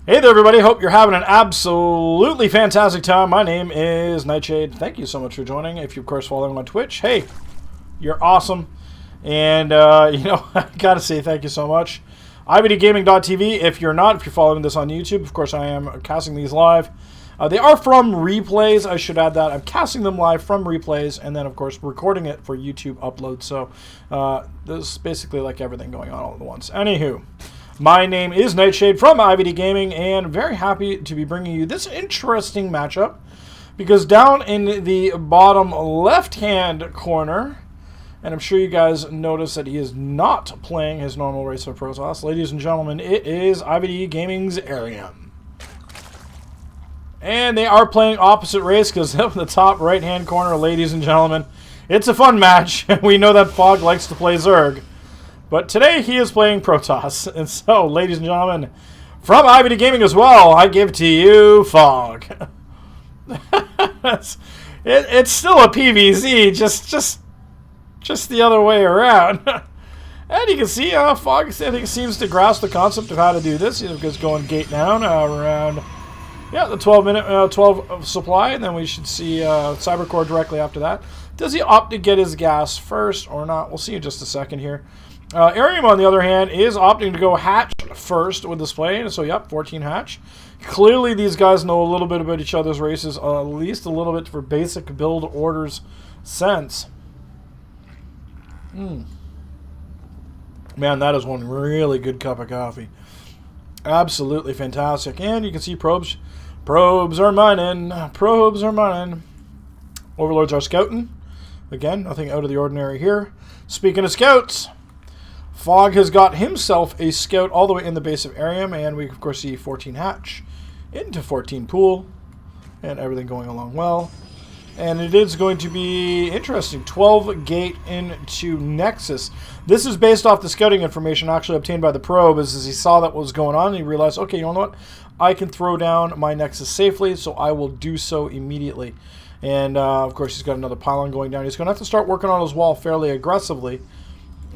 Hey there, everybody. Hope you're having an absolutely fantastic time. My name is Nightshade. Thank you so much for joining. If you're, of course, following on Twitch, hey, you're awesome. And, I gotta say thank you so much. IVDgaming.tv. If you're not, if you're following this on YouTube, of course, I am casting these live. They are from replays. I should add that. I'm casting them live from replays and then, of course, recording it for YouTube upload. So, this is basically like everything going on all at once. Anywho. My name is Nightshade from IVD Gaming, and very happy to be bringing you this interesting matchup, because down in the bottom left-hand corner, and I'm sure you guys notice that he is not playing his normal race of Protoss. Ladies and gentlemen, it is IVD Gaming's Arium. And they are playing opposite race, because up in the top right-hand corner, ladies and gentlemen, it's a fun match. We know that Phog likes to play Zerg. But today he is playing Protoss. And so, ladies and gentlemen, from IVD Gaming as well, I give to you Phog. It's still a PvZ, just the other way around. And you can see Phog, I think, seems to grasp the concept of how to do this. He's going gate down around the 12 supply, and then we should see Cybercore directly after that. Does he opt to get his gas first or not? We'll see in just a second here. Arium, on the other hand, is opting to go hatch first with this play. So, yep, 14 hatch. Clearly, these guys know a little bit about each other's races, at least a little bit for basic build orders sense. Man, that is one really good cup of coffee. Absolutely fantastic. And you can see probes. Probes are mining. Probes are mining. Overlords are scouting. Again, nothing out of the ordinary here. Speaking of scouts, Phog has got himself a scout all the way in the base of Arium, and we, of course, see 14 hatch into 14 pool, and everything going along well. And it is going to be interesting. 12 gate into Nexus. This is based off the scouting information actually obtained by the probe, as he saw that what was going on, and he realized, okay, you know what? I can throw down my Nexus safely, so I will do so immediately. And, of course, he's got another pylon going down. He's going to have to start working on his wall fairly aggressively,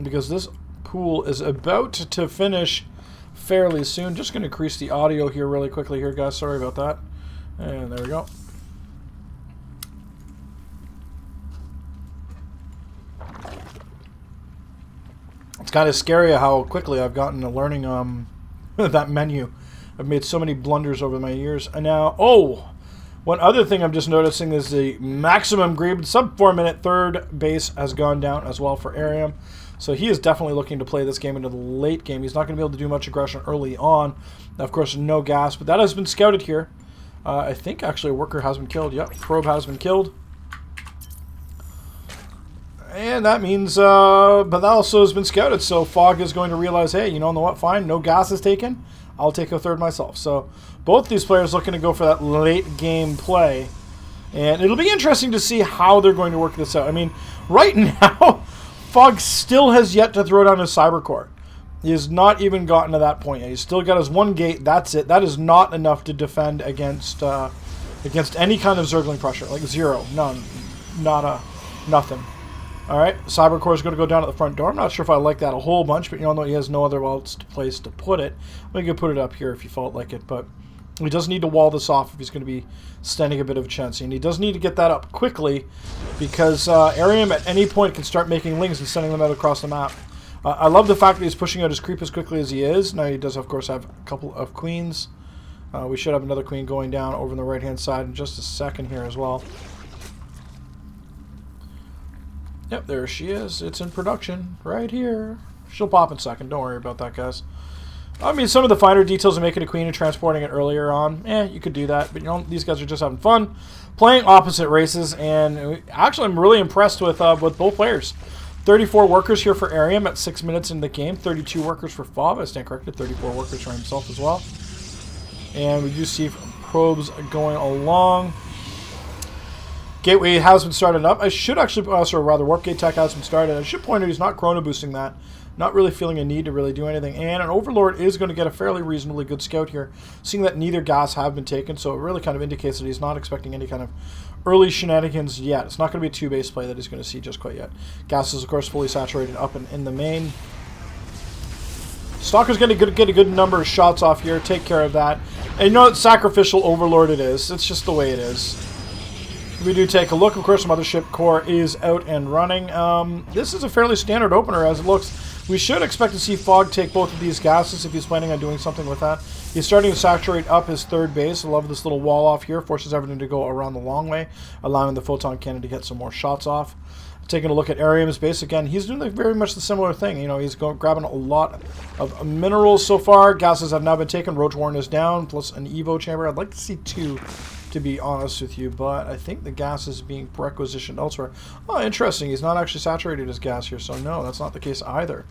because this pool is about to finish fairly soon. Just going to increase the audio here really quickly here, guys. Sorry about that. And there we go. It's kind of scary how quickly I've gotten to learning that menu. I've made so many blunders over my years. And now, one other thing I'm just noticing is the maximum greed sub 4 minute third base has gone down as well for Arium. So he is definitely looking to play this game into the late game. He's not going to be able to do much aggression early on. Now, of course, no gas, but that has been scouted here. I think actually a worker has been killed. Yep, probe has been killed. And that means, but that also has been scouted. So Phog is going to realize, hey, you know what? Fine, no gas is taken. I'll take a third myself. So both these players looking to go for that late game play. And it'll be interesting to see how they're going to work this out. I mean, right now, Phog still has yet to throw down his Cybercore. He has not even gotten to that point yet. He's still got his one gate. That's it. That is not enough to defend against any kind of Zergling pressure. Like zero. None. Nothing. Alright, Cybercore is going to go down at the front door. I'm not sure if I like that a whole bunch, but you all know he has no other place to put it. We could put it up here if you felt like it, but he does need to wall this off if he's going to be standing a bit of a chance. And he does need to get that up quickly, because Arium at any point can start making lings and sending them out across the map. I love the fact that he's pushing out his creep as quickly as he is. Now he does, of course, have a couple of queens. We should have another queen going down over on the right-hand side in just a second here as well. Yep, there she is. It's in production right here. She'll pop in a second. Don't worry about that, guys. I mean, some of the finer details of making a queen and transporting it earlier on, you could do that. But, these guys are just having fun, playing opposite races. And actually, I'm really impressed with both players. 34 workers here for Arium at 6 minutes in the game. 32 workers for Phog. I stand corrected. 34 workers for himself as well. And we do see probes going along. Gateway has been started up. I should actually, Warp Gate Tech has been started. I should point out he's not chrono boosting that. Not really feeling a need to really do anything. And an Overlord is going to get a fairly reasonably good scout here, seeing that neither gas have been taken. So it really kind of indicates that he's not expecting any kind of early shenanigans yet. It's not going to be a two-base play that he's going to see just quite yet. Gas is, of course, fully saturated up in the main. Stalker's going to get a good number of shots off here. Take care of that. And you know what? Sacrificial Overlord it is. It's just the way it is. We do take a look. Of course, Mothership Core is out and running. This is a fairly standard opener as it looks. We should expect to see Phog take both of these gases if he's planning on doing something with that. He's starting to saturate up his third base. I love this little wall off here. Forces everything to go around the long way, allowing the photon cannon to get some more shots off. Taking a look at Arium's base again, he's doing very much the similar thing. You know, he's grabbing a lot of minerals so far. Gases have now been taken. Roach Warren is down, plus an Evo chamber. I'd like to see 2, to be honest with you, but I think the gas is being requisitioned elsewhere. Oh, interesting. He's not actually saturated his gas here, so no, that's not the case either.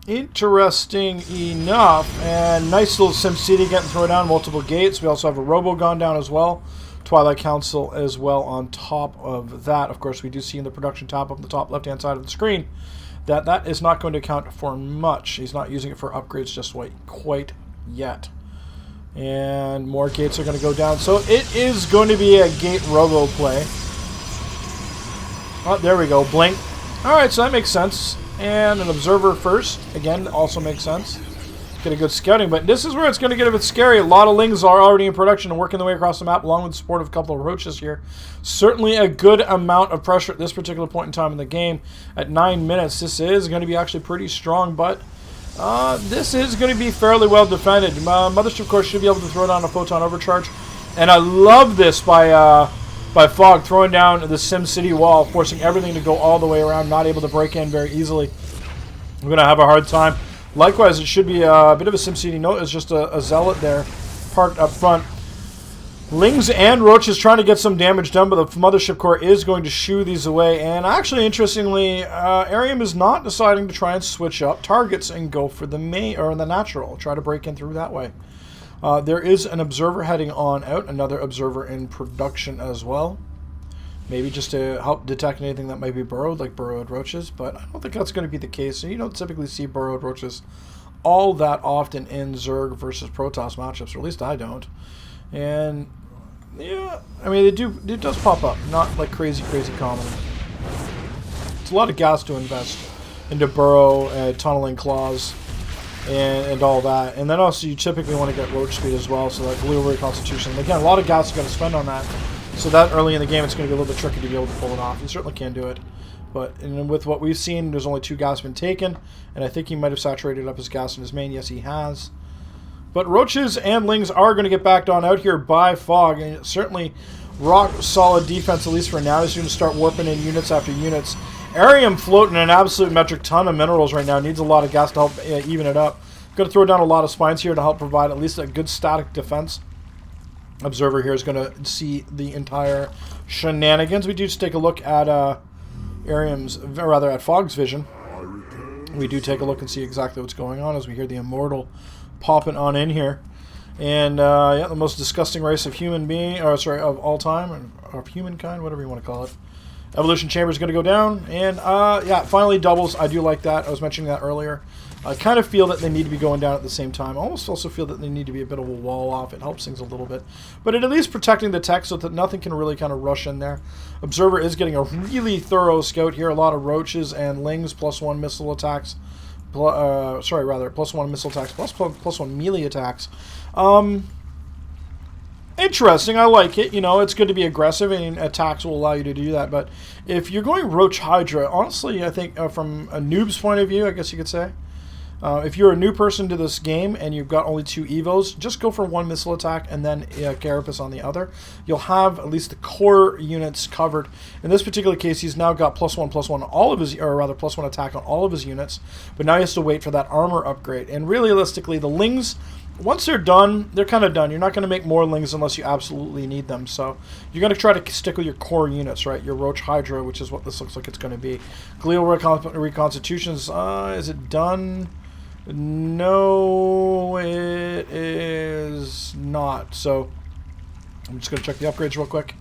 Interesting enough, and nice little SimCity getting thrown down, multiple gates. We also have a Robo gone down as well. Twilight Council as well on top of that. Of course, we do see in the production tab up on the top left-hand side of the screen that that is not going to count for much. He's not using it for upgrades just quite yet. And more gates are going to go down. So it is going to be a gate robo play. Oh, there we go. Blink. All right, so that makes sense. And an observer first. Again, also makes sense. Get a good scouting, but this is where it's going to get a bit scary. A lot of Lings are already in production and working their way across the map, along with the support of a couple of Roaches here. Certainly a good amount of pressure at this particular point in time in the game. At 9 minutes, this is going to be actually pretty strong, but this is going to be fairly well defended. Mothership, of course, should be able to throw down a photon overcharge, and I love this by Phog throwing down the SimCity wall, forcing everything to go all the way around, not able to break in very easily. We're going to have a hard time. Likewise, it should be a bit of a SimCity note. It's just a Zealot there parked up front. Lings and Roaches trying to get some damage done, but the Mothership Core is going to shoo these away. And actually, interestingly, Arium is not deciding to try and switch up targets and go for the main or the natural. Try to break in through that way. There is an observer heading on out, another observer in production as well. Maybe just to help detect anything that might be burrowed, like burrowed roaches, but I don't think that's going to be the case. You don't typically see burrowed roaches all that often in Zerg versus Protoss matchups, or at least I don't. And yeah, I mean, it does pop up, not like crazy common. It's a lot of gas to invest into burrow, tunneling claws, and all that. And then also you typically want to get roach speed as well, so like Glial Constitution. Again, a lot of gas you got to spend on that. So that early in the game, it's going to be a little bit tricky to be able to pull it off. You certainly can do it. But with what we've seen, there's only 2 gas been taken. And I think he might have saturated up his gas in his main. Yes, he has. But Roaches and Lings are going to get backed on out here by Phog. And certainly rock solid defense, at least for now. He's going to start warping in units after units. Arium floating an absolute metric ton of minerals right now. Needs a lot of gas to help even it up. Going to throw down a lot of spines here to help provide at least a good static defense. Observer here is going to see the entire shenanigans. We do just take a look at Arium's, or rather at Phog's vision. We do take a look and see exactly what's going on as we hear the Immortal popping on in here. And yeah, the most disgusting race of human being, or sorry, of all time, or of humankind, whatever you want to call it. Evolution Chamber is going to go down, and yeah, finally doubles. I do like that. I was mentioning that earlier. I kind of feel that they need to be going down at the same time. I almost also feel that they need to be a bit of a wall off. It helps things a little bit. But it at least protecting the tech so that nothing can really kind of rush in there. Observer is getting a really thorough scout here. A lot of Roaches and Lings, +1 missile attacks. Sorry, rather, +1 missile attacks, +1 melee attacks. Interesting, I like it. You know, it's good to be aggressive, and attacks will allow you to do that. But if you're going Roach Hydra, honestly, I think from a noob's point of view, I guess you could say, if you're a new person to this game and you've got only 2 evos, just go for 1 missile attack and then Carapace on the other. You'll have at least the core units covered. In this particular case, he's now got +1/+1 on all of his, or rather +1 attack on all of his units. But now he has to wait for that armor upgrade. And realistically, the Lings, once they're done, they're kind of done. You're not going to make more Lings unless you absolutely need them. So you're going to try to stick with your core units, right? Your Roach Hydra, which is what this looks like it's going to be. Glial Reconstitutions, is it done? No, it is not. So I'm just going to check the upgrades real quick.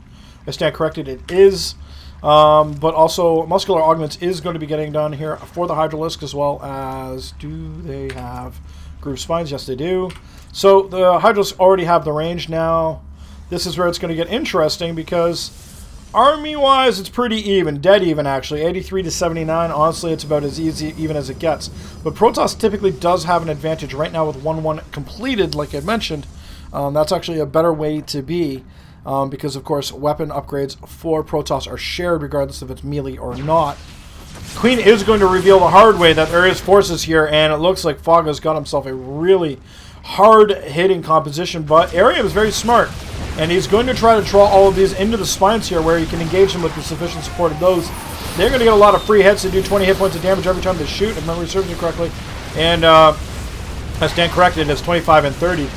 I stand corrected, it is. But also, Muscular Augments is going to be getting done here for the Hydralisk, as well as, do they have Groove Spines? Yes, they do. So the Hydralisks already have the range now. This is where it's going to get interesting, because Army-wise, it's pretty even. Dead even, actually. 83 to 79. Honestly, it's about as even as it gets. But Protoss typically does have an advantage right now with 1-1 completed, like I mentioned. That's actually a better way to be. Because, of course, weapon upgrades for Protoss are shared regardless if it's melee or not. Queen is going to reveal the hard way that there is forces here, and it looks like Phog has got himself a really hard-hitting composition, but Arium is very smart, and he's going to try to draw all of these into the spines here where you can engage them with the sufficient support of those. They're going to get a lot of free hits. They do 20 hit points of damage every time they shoot, if memory serves me correctly, and I stand corrected, it's 25 and 30.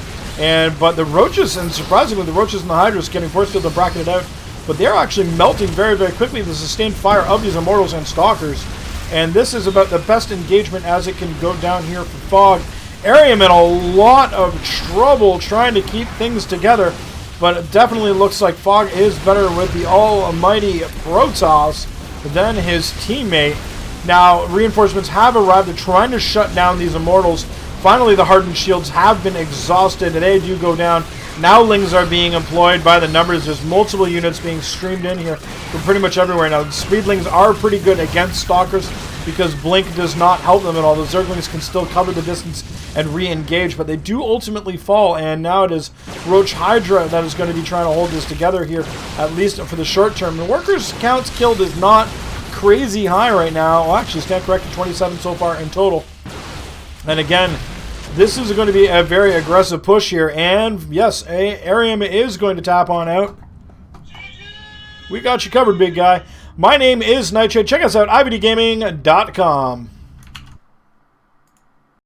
But the Roaches, and surprisingly, the Roaches and the Hydras getting force field and bracketed out, but they're actually melting very, very quickly. The sustained fire of these Immortals and Stalkers. And this is about the best engagement as it can go down here for Phog. Arium in a lot of trouble trying to keep things together. But it definitely looks like Phog is better with the almighty Protoss than his teammate. Now, reinforcements have arrived. They're trying to shut down these Immortals. Finally, the hardened shields have been exhausted. They do go down. Now Lings are being employed by the numbers. There's multiple units being streamed in here from pretty much everywhere. Now, the Speedlings are pretty good against Stalkers because Blink does not help them at all. The Zerglings can still cover the distance and re-engage, but they do ultimately fall, and now it is Roach Hydra that is going to be trying to hold this together here, at least for the short term. The workers' counts killed is not crazy high right now. Well, actually, stand corrected, 27 so far in total. And again, this is going to be a very aggressive push here, and yes, Arium is going to tap on out. We got you covered, big guy. My name is Nightshade. Check us out, ibdgaming.com.